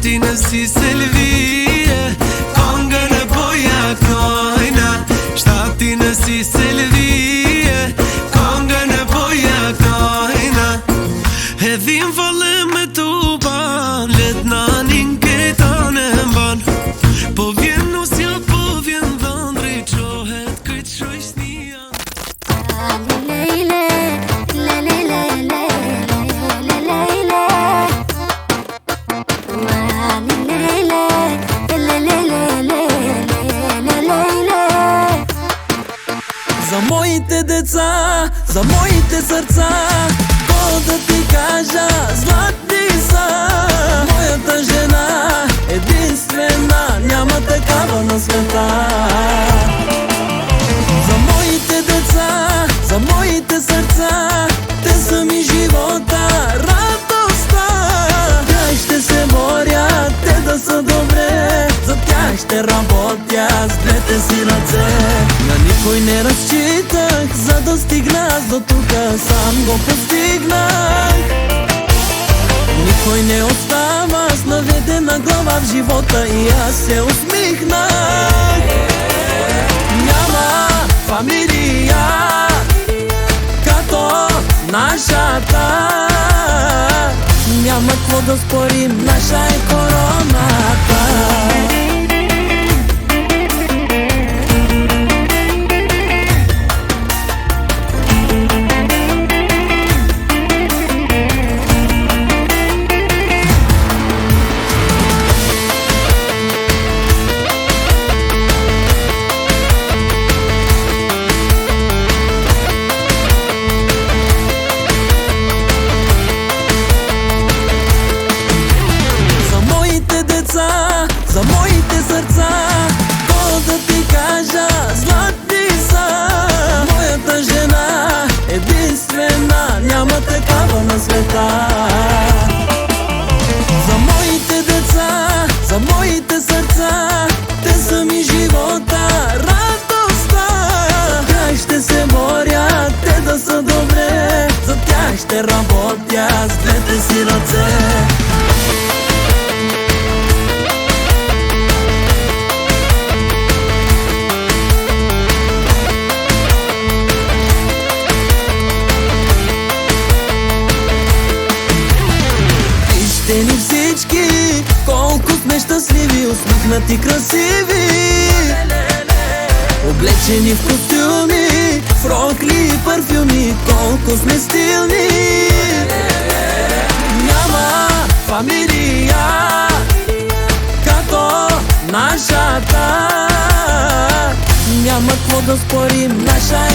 Shtatina si Selvie, kongën e boja knojna. Shtatina si Selvie, kongën e boja knojna. Hedhim falem me tuban, let nanin ketan e mban. Po vjen nusja, po vjen dhëndri, qohet këtë shoqnia. Za mojite deca, za mojite srca, ko da ti kaža zlatnica. Moja ta žena, jedinstvena, няма такава на света. За моите деца, за моите сърца, те са ми живота, радостта. Тях ще се боря, те да са добре, за тях ще работя с двете си ръце. На никой не разчитах, за да стигна аз до тука, сам го постигнах. Никой не остава с наведена глава в живота и аз се усмихнах. Няма фамилия като нашата, няма какво да спорим, наша е короната. За моите сърца, ko да ти кажа златница. Моята жена, единствена, няма такава на света. За моите деца, за моите сърца, те са ми живота, радостта. Тях ще се боря, те да са добре, за тях ще работя с двете си ръце. Ни всички, колко сме щастливи, усмихнати, красиви, облечени в костюми, в рокли и парфюми, колко сме стилни. Няма фамилия като нашата, няма какво да спорим, наша